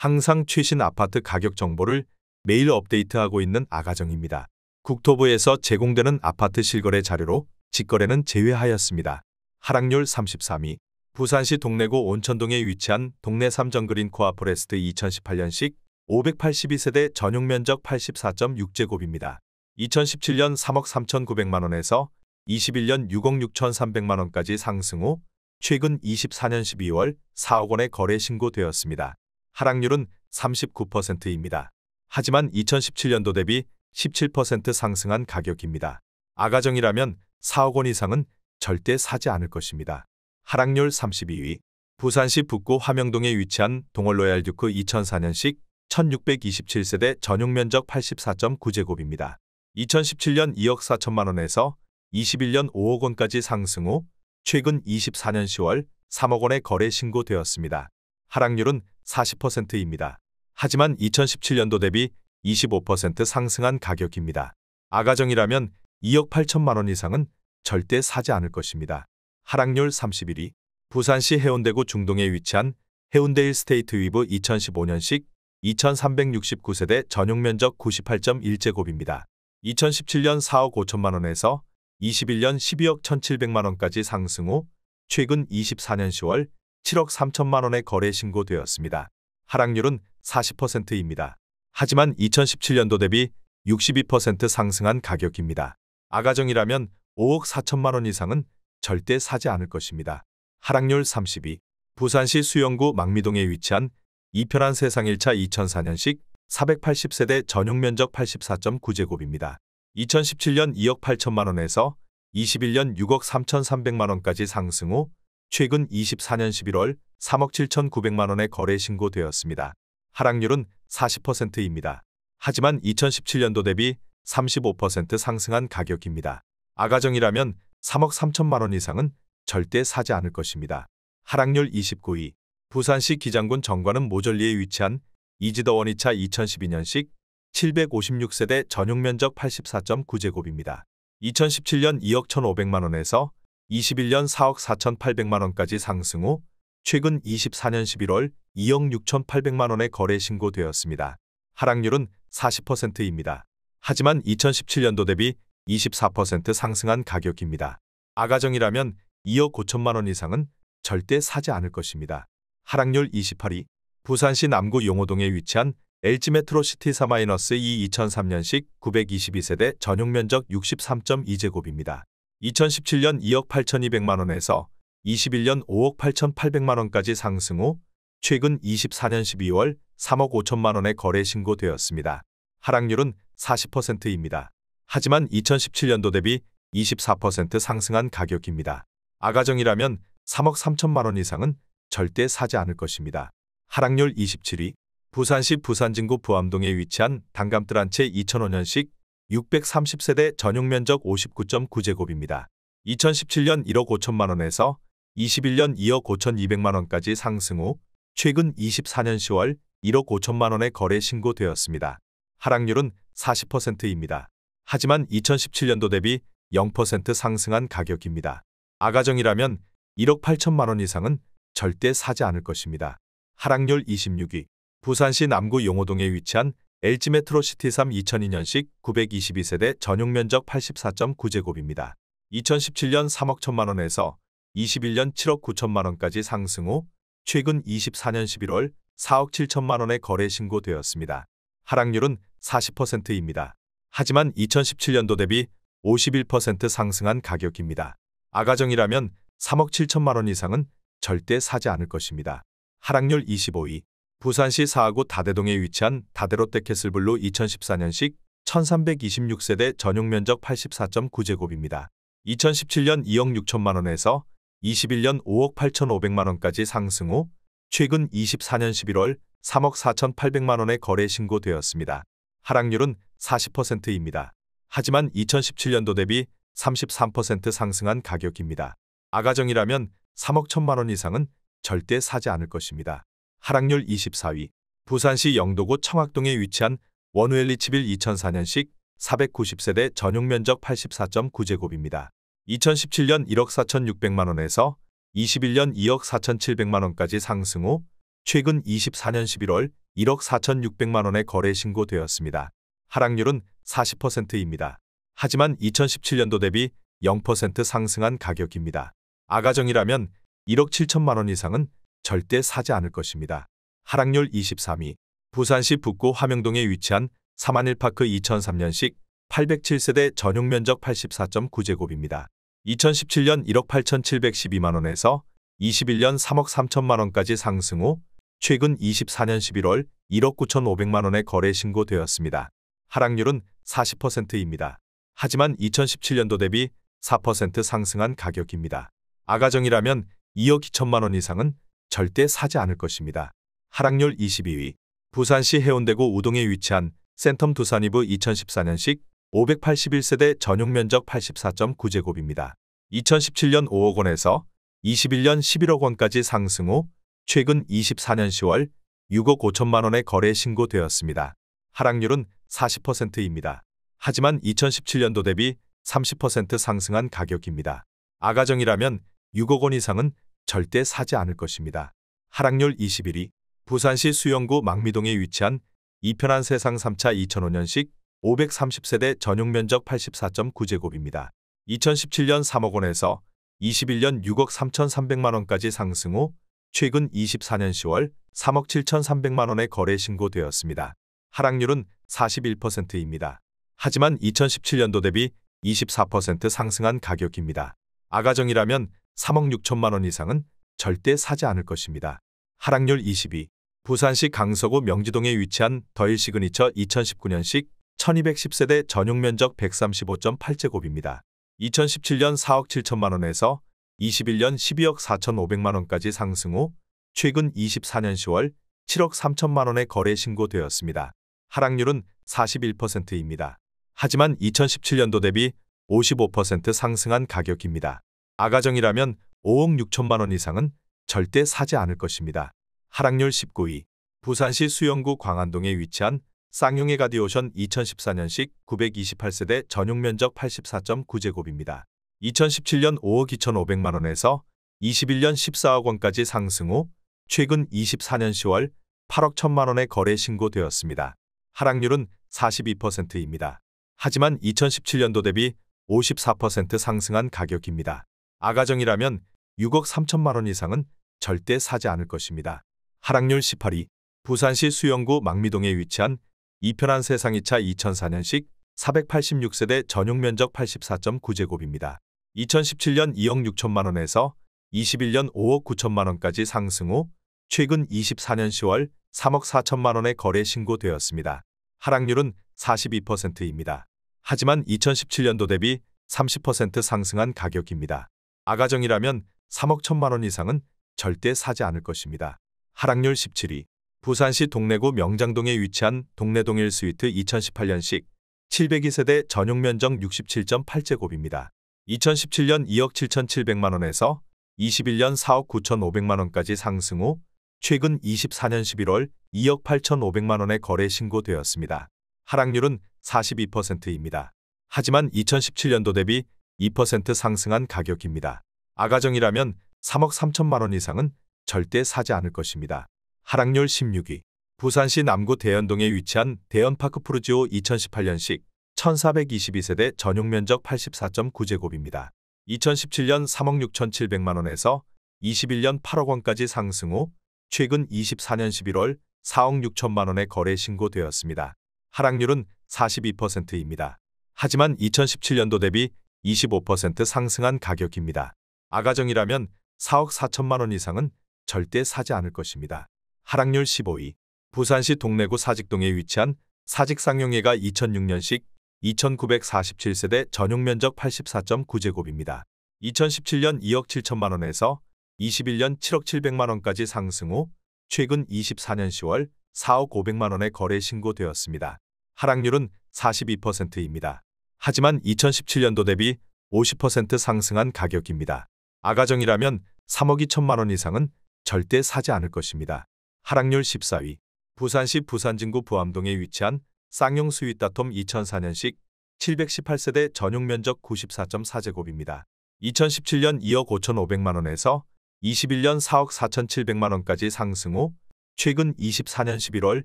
항상 최신 아파트 가격 정보를 매일 업데이트하고 있는 아가정입니다. 국토부에서 제공되는 아파트 실거래 자료로 직거래는 제외하였습니다. 하락률 33위. 부산시 동래구 온천동에 위치한 동래 3정그린 코아포레스트 2018년식 582세대 전용 면적 84.6제곱입니다. 2017년 3억 3,900만원에서 21년 6억 6,300만원까지 상승 후 최근 24년 12월 4억 원에 거래 신고되었습니다. 하락률은 39%입니다. 하지만 2017년도 대비 17% 상승한 가격입니다. 아가정이라면 4억 원 이상은 절대 사지 않을 것입니다. 하락률 32위. 부산시 북구 화명동에 위치한 동월로얄 듀크 2004년식 1627세대 전용 면적 84.9제곱입니다. 2017년 2억 4천만원에서 21년 5억 원까지 상승 후 최근 24년 10월 3억 원에 거래 신고되었습니다. 하락률은 40%입니다. 하지만 2017년도 대비 25% 상승한 가격입니다. 아가정이라면 2억 8천만 원 이상은 절대 사지 않을 것입니다. 하락률 31위. 부산시 해운대구 중동에 위치한 해운대 일스테이트 위브 2015년식 2369세대 전용 면적 98.1제곱입니다. 2017년 4억 5천만 원에서 21년 12억 1,700만 원까지 상승 후 최근 24년 10월 7억 3천만 원에 거래 신고되었습니다. 하락률은 40%입니다. 하지만 2017년도 대비 62% 상승한 가격입니다. 아가정이라면 5억 4천만 원 이상은 절대 사지 않을 것입니다. 하락률 32. 부산시 수영구 망미동에 위치한 이편한 세상 1차 2004년식 480세대 전용 면적 84.9제곱입니다. 2017년 2억 8천만 원에서 21년 6억 3,300만 원까지 상승 후 최근 24년 11월 3억 7,900만 원에 거래 신고되었습니다. 하락률은 40%입니다. 하지만 2017년도 대비 35% 상승한 가격입니다. 아가정이라면 3억 3천만 원 이상은 절대 사지 않을 것입니다. 하락률 29위. 부산시 기장군 정관음 모절리에 위치한 이지더원 2차 2012년식 756세대 전용 면적 84.9제곱입니다. 2017년 2억 1,500만 원에서 21년 4억 4,800만 원까지 상승 후 최근 24년 11월 2억 6,800만 원에 거래 신고되었습니다. 하락률은 40%입니다. 하지만 2017년도 대비 24% 상승한 가격입니다. 아가정이라면 2억 5천만 원 이상은 절대 사지 않을 것입니다. 하락률 28위. 부산시 남구 용호동에 위치한 LG메트로시티 4-2 2003년식 922세대 전용 면적 63.2제곱입니다. 2017년 2억 8,200만 원에서 21년 5억 8,800만 원까지 상승 후 최근 24년 12월 3억 5천만 원에 거래 신고되었습니다. 하락률은 40%입니다. 하지만 2017년도 대비 24% 상승한 가격입니다. 아가정이라면 3억 3천만 원 이상은 절대 사지 않을 것입니다. 하락률 27위. 부산시 부산진구 부암동에 위치한 단감뜰 한 채 2005년식 630세대 전용 면적 59.9제곱입니다. 2017년 1억 5천만 원에서 21년 2억 5,200만 원까지 상승 후 최근 24년 10월 1억 5천만 원에 거래 신고되었습니다. 하락률은 40%입니다. 하지만 2017년도 대비 0% 상승한 가격입니다. 아가정이라면 1억 8천만 원 이상은 절대 사지 않을 것입니다. 하락률 26위. 부산시 남구 용호동에 위치한 LG메트로시티 3 2002년식 922세대 전용 면적 84.9제곱입니다. 2017년 3억 1천만 원에서 21년 7억 9천만 원까지 상승 후 최근 24년 11월 4억 7천만 원에 거래 신고되었습니다. 하락률은 40%입니다. 하지만 2017년도 대비 51% 상승한 가격입니다. 아가정이라면 3억 7천만 원 이상은 절대 사지 않을 것입니다. 하락률 25위. 부산시 사하구 다대동에 위치한 다대롯데캐슬블루 2014년식 1326세대 전용 면적 84.9제곱입니다. 2017년 2억 6천만 원에서 21년 5억 8,500만 원까지 상승 후 최근 24년 11월 3억 4,800만 원에 거래 신고되었습니다. 하락률은 40%입니다. 하지만 2017년도 대비 33% 상승한 가격입니다. 아가정이라면 3억 1천만 원 이상은 절대 사지 않을 것입니다. 하락률 24위. 부산시 영도구 청학동에 위치한 원우엘 리치빌 2004년식 490세대 전용 면적 84.9제곱입니다. 2017년 1억 4,600만 원에서 21년 2억 4,700만 원까지 상승 후 최근 24년 11월 1억 4,600만 원의 거래 신고되었습니다. 하락률은 40%입니다. 하지만 2017년도 대비 0% 상승한 가격입니다. 아가정이라면 1억 7천만 원 이상은 절대 사지 않을 것입니다. 하락률 23위. 부산시 북구 화명동에 위치한 사만일파크 2003년식 807세대 전용 면적 84.9제곱입니다. 2017년 1억 8,712만 원에서 21년 3억 3천만 원까지 상승 후 최근 24년 11월 1억 9,500만 원의 거래 신고되었습니다. 하락률은 40%입니다. 하지만 2017년도 대비 4% 상승한 가격입니다. 아가정이라면 2억 2천만 원 이상은 절대 사지 않을 것입니다. 하락률 22위. 부산시 해운대구 우동에 위치한 센텀 두산이브 2014년식 581세대 전용 면적 84.9제곱입니다. 2017년 5억 원에서 21년 11억 원까지 상승 후 최근 24년 10월 6억 5천만 원의 거래 신고되었습니다. 하락률은 40%입니다. 하지만 2017년도 대비 30% 상승한 가격입니다. 아가정이라면 6억 원 이상은 절대 사지 않을 것입니다. 하락률 21위. 부산시 수영구 망미동에 위치한 이편한 세상 3차 2005년식 530세대 전용 면적 84.9제곱입니다. 2017년 3억 원에서 21년 6억 3,300만 원까지 상승 후 최근 24년 10월 3억 7,300만 원의 거래 신고되었습니다. 하락률은 41%입니다. 하지만 2017년도 대비 24% 상승한 가격입니다. 아가정이라면 3억 6천만 원 이상은 절대 사지 않을 것입니다. 하락률 22. 부산시 강서구 명지동에 위치한 더힐 시그니처 2019년식 1210세대 전용 면적 135.8제곱입니다. 2017년 4억 7천만 원에서 21년 12억 4,500만 원까지 상승 후 최근 24년 10월 7억 3천만 원의 거래 신고되었습니다. 하락률은 41%입니다. 하지만 2017년도 대비 55% 상승한 가격입니다. 아가정이라면 5억 6천만 원 이상은 절대 사지 않을 것입니다. 하락률 19위. 부산시 수영구 광안동에 위치한 쌍용의 가디오션 2014년식 928세대 전용 면적 84.9제곱입니다. 2017년 5억 2,500만 원에서 21년 14억 원까지 상승 후 최근 24년 10월 8억 1천만 원의 거래 신고되었습니다. 하락률은 42%입니다. 하지만 2017년도 대비 54% 상승한 가격입니다. 아가정이라면 6억 3천만 원 이상은 절대 사지 않을 것입니다. 하락률 18위. 부산시 수영구 망미동에 위치한 이편한 세상 2차 2004년식 486세대 전용 면적 84.9제곱입니다. 2017년 2억 6천만 원에서 21년 5억 9천만 원까지 상승 후 최근 24년 10월 3억 4천만 원의 거래 신고되었습니다. 하락률은 42%입니다. 하지만 2017년도 대비 30% 상승한 가격입니다. 아가정이라면 3억 1천만 원 이상은 절대 사지 않을 것입니다. 하락률 17위. 부산시 동래구 명장동에 위치한 동래동 1스위트 2018년식 702세대 전용 면적 67.8제곱입니다. 2017년 2억 7,700만 원에서 21년 4억 9,500만 원까지 상승 후 최근 24년 11월 2억 8,500만 원의 거래 신고되었습니다. 하락률은 42%입니다. 하지만 2017년도 대비 2% 상승한 가격입니다. 아가정이라면 3억 3천만 원 이상은 절대 사지 않을 것입니다. 하락률 16위. 부산시 남구 대연동에 위치한 대연파크 푸르지오 2018년식 1422세대 전용 면적 84.9제곱입니다. 2017년 3억 6,700만 원에서 21년 8억 원까지 상승 후 최근 24년 11월 4억 6천만 원의 거래 신고되었습니다. 하락률은 42%입니다. 하지만 2017년도 대비 25% 상승한 가격입니다. 아가정이라면 4억 4천만 원 이상은 절대 사지 않을 것입니다. 하락률 15위. 부산시 동래구 사직동에 위치한 사직쌍용예가 2006년식 2947세대 전용 면적 84.9제곱입니다. 2017년 2억 7천만 원에서 21년 7억 7백만 원까지 상승 후 최근 24년 10월 4억 5백만 원의 거래 신고되었습니다. 하락률은 42%입니다. 하지만 2017년도 대비 50% 상승한 가격입니다. 아가정이라면 3억 2천만 원 이상은 절대 사지 않을 것입니다. 하락률 14위. 부산시 부산진구 부암동에 위치한 쌍용 스윗다톰 2004년식 718세대 전용 면적 94.4제곱입니다. 2017년 2억 5,500만 원에서 21년 4억 4,700만 원까지 상승 후 최근 24년 11월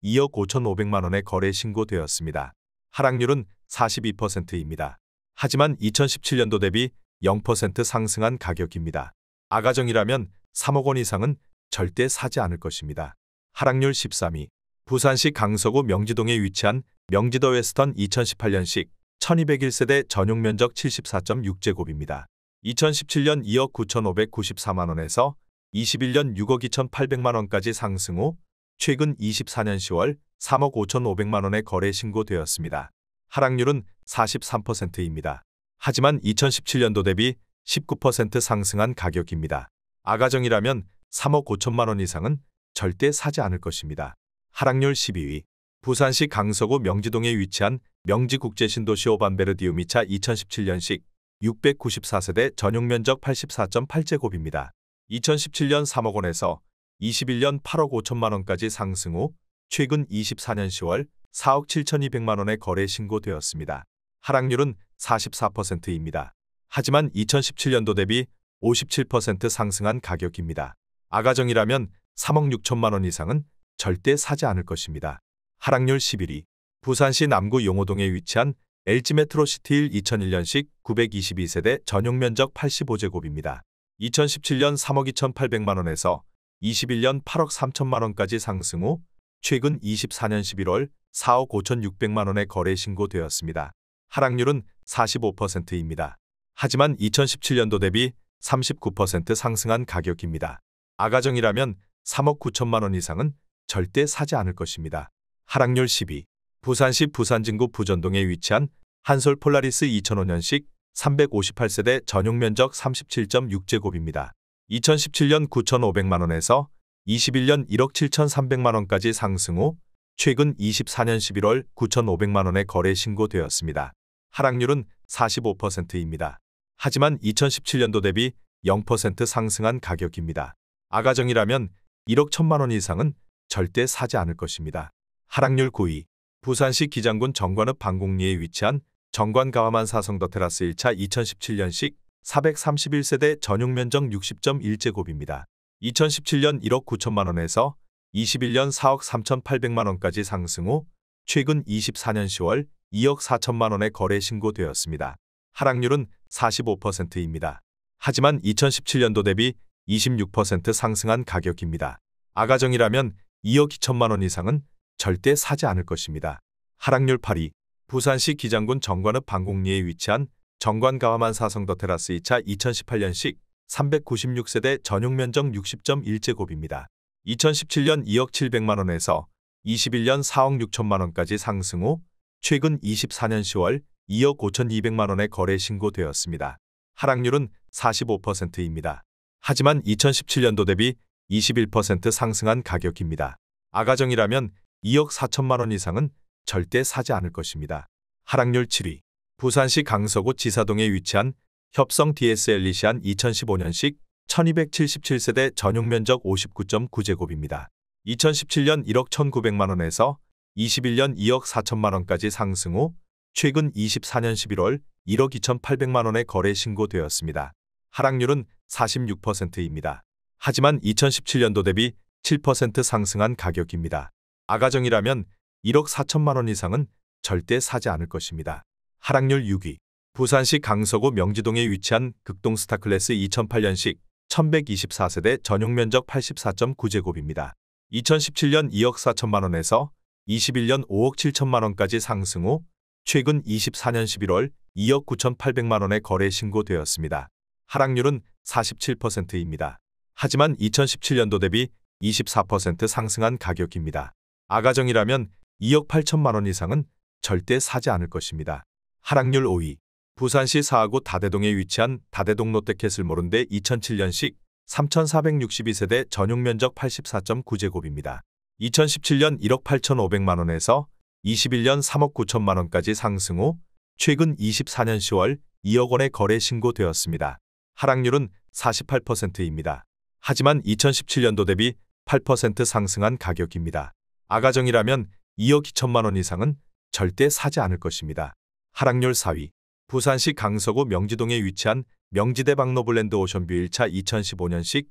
2억 5,500만 원의 거래 신고되었습니다. 하락률은 42%입니다. 하지만 2017년도 대비 0% 상승한 가격입니다. 아가정이라면 3억 원 이상은 절대 사지 않을 것입니다. 하락률 13위. 부산시 강서구 명지동에 위치한 명지더 웨스턴 2018년식 1201세대 전용 면적 74.6제곱입니다. 2017년 2억 9,594만 원에서 21년 6억 2,800만 원까지 상승 후 최근 24년 10월 3억 5,500만 원의 거래 신고되었습니다. 하락률은 43%입니다. 하지만 2017년도 대비 19% 상승한 가격입니다. 아가정이라면 3억 5천만 원 이상은 절대 사지 않을 것입니다. 하락률 12위. 부산시 강서구 명지동에 위치한 명지국제신도시 오반베르디움 2차 2017년식 694세대 전용 면적 84.8제곱입니다. 2017년 3억 원에서 21년 8억 5천만 원까지 상승 후 최근 24년 10월 4억 7,200만 원의 거래 신고되었습니다. 하락률은 44%입니다. 하지만 2017년도 대비 57% 상승한 가격입니다. 아가정이라면 3억 6천만 원 이상은 절대 사지 않을 것입니다. 하락률 11위. 부산시 남구 용호동에 위치한 LG메트로시티 2001년식 922세대 전용 면적 85제곱입니다. 2017년 3억 2,800만 원에서 21년 8억 3천만 원까지 상승 후 최근 24년 11월 4억 5,600만 원의 거래 신고되었습니다. 하락률은 45%입니다. 하지만 2017년도 대비 39% 상승한 가격입니다. 아가정이라면 3억 9천만 원 이상은 절대 사지 않을 것입니다. 하락률 10위. 부산시 부산진구 부전동에 위치한 한솔 폴라리스 2005년식 358세대 전용 면적 37.6제곱입니다. 2017년 9,500만 원에서 21년 1억 7,300만 원까지 상승 후 최근 24년 11월 9,500만 원의 거래 신고되었습니다. 하락률은 45%입니다. 하지만 2017년도 대비 0% 상승한 가격입니다. 아가정이라면 1억 1천만 원 이상은 절대 사지 않을 것입니다. 하락률 9위. 부산시 기장군 정관읍 방곡리에 위치한 정관 가와만 사성더 테라스 1차 2017년식 431세대 전용 면적 60.1제곱입니다. 2017년 1억 9천만 원에서 21년 4억 3,800만 원까지 상승 후 최근 24년 10월 2억 4천만 원의 거래 신고되었습니다. 하락률은 45%입니다. 하지만 2017년도 대비 26% 상승한 가격입니다. 아가정이라면 2억 2천만 원 이상은 절대 사지 않을 것입니다. 하락률 8위. 부산시 기장군 정관읍 방곡리에 위치한 정관 가와만 사성더 테라스 2차 2018년식 396세대 전용 면적 60.1제곱입니다. 2017년 2억 700만 원에서 21년 4억 6천만 원까지 상승 후 최근 24년 10월 2억 5,200만 원의 거래 신고되었습니다. 하락률은 45%입니다. 하지만 2017년도 대비 21% 상승한 가격입니다. 아가정이라면 2억 4천만 원 이상은 절대 사지 않을 것입니다. 하락률 7위. 부산시 강서구 지사동에 위치한 협성 DSL리시안 2015년식 1277세대 전용 면적 59.9제곱입니다. 2017년 1억 1,900만 원에서 21년 2억 4천만 원까지 상승 후 최근 24년 11월 1억 2,800만 원의 거래 신고되었습니다. 하락률은 46%입니다. 하지만 2017년도 대비 7% 상승한 가격입니다. 아가정이라면 1억 4천만 원 이상은 절대 사지 않을 것입니다. 하락률 6위. 부산시 강서구 명지동에 위치한 극동 스타클래스 2008년식 1124세대 전용 면적 84.9제곱입니다. 2017년 2억 4천만 원에서 21년 5억 7천만 원까지 상승 후 최근 24년 11월 2억 9,800만 원의 거래 신고되었습니다. 하락률은 47%입니다. 하지만 2017년도 대비 24% 상승한 가격입니다. 아가정이라면 2억 8천만 원 이상은 절대 사지 않을 것입니다. 하락률 5위. 부산시 사하구 다대동에 위치한 다대동 롯데캐슬몰은데 2007년식 3,462세대 전용 면적 84.9제곱입니다. 2017년 1억 8,500만 원에서 21년 3억 9천만 원까지 상승 후 최근 24년 10월 2억 원의 거래 신고되었습니다. 하락률은 48%입니다. 하지만 2017년도 대비 8% 상승한 가격입니다. 아가정이라면 2억 2천만 원 이상은 절대 사지 않을 것입니다. 하락률 4위. 부산시 강서구 명지동에 위치한 명지대 박노블랜드 오션뷰 1차 2015년식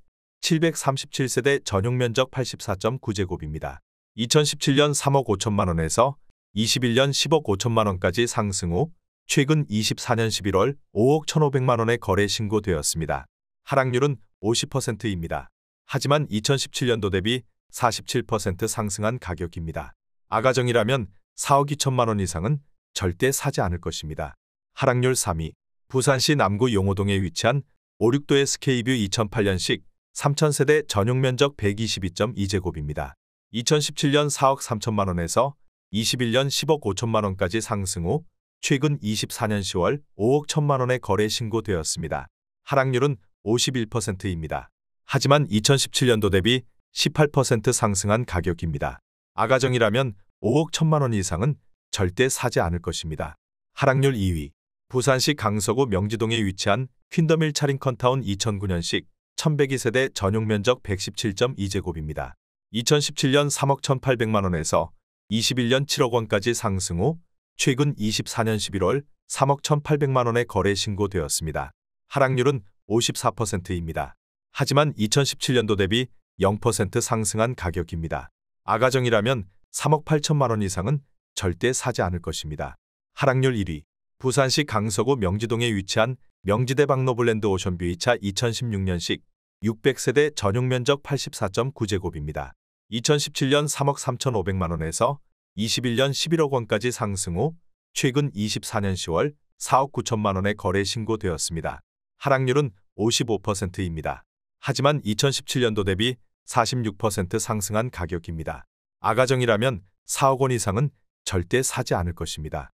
737세대 전용 면적 84.9제곱입니다. 2017년 3억 5천만 원에서 21년 10억 5천만 원까지 상승 후 최근 24년 11월 5억 1,500만 원에 거래 신고되었습니다. 하락률은 50%입니다. 하지만 2017년도 대비 47% 상승한 가격입니다. 아가정이라면 4억 2천만 원 이상은 절대 사지 않을 것입니다. 하락률 3위. 부산시 남구 용호동에 위치한 5-6도 SK뷰 2008년식 3,000세대 전용 면적 122.2제곱입니다. 2017년 4억 3천만 원에서 21년 10억 5천만 원까지 상승 후 최근 24년 10월 5억 1천만 원에 거래 신고되었습니다. 하락률은 51%입니다. 하지만 2017년도 대비 18% 상승한 가격입니다. 아가정이라면 5억 1천만 원 이상은 절대 사지 않을 것입니다. 하락률 2위. 부산시 강서구 명지동에 위치한 퀸덤 1차링컨타운 2009년식 1102세대 전용 면적 117.2제곱입니다. 2017년 3억 1,800만 원에서 21년 7억 원까지 상승 후 최근 24년 11월 3억 1,800만 원에 거래 신고되었습니다. 하락률은 54%입니다. 하지만 2017년도 대비 0% 상승한 가격입니다. 아가정이라면 3억 8천만 원 이상은 절대 사지 않을 것입니다. 하락률 1위. 부산시 강서구 명지동에 위치한 명지대 박노블랜드 오션뷰 2차 2016년식 600세대 전용 면적 84.9제곱입니다. 2017년 3억 3,500만 원에서 21년 11억 원까지 상승 후 최근 24년 10월 4억 9천만 원에 거래 신고되었습니다. 하락률은 55%입니다. 하지만 2017년도 대비 46% 상승한 가격입니다. 아가정이라면 4억 원 이상은 절대 사지 않을 것입니다.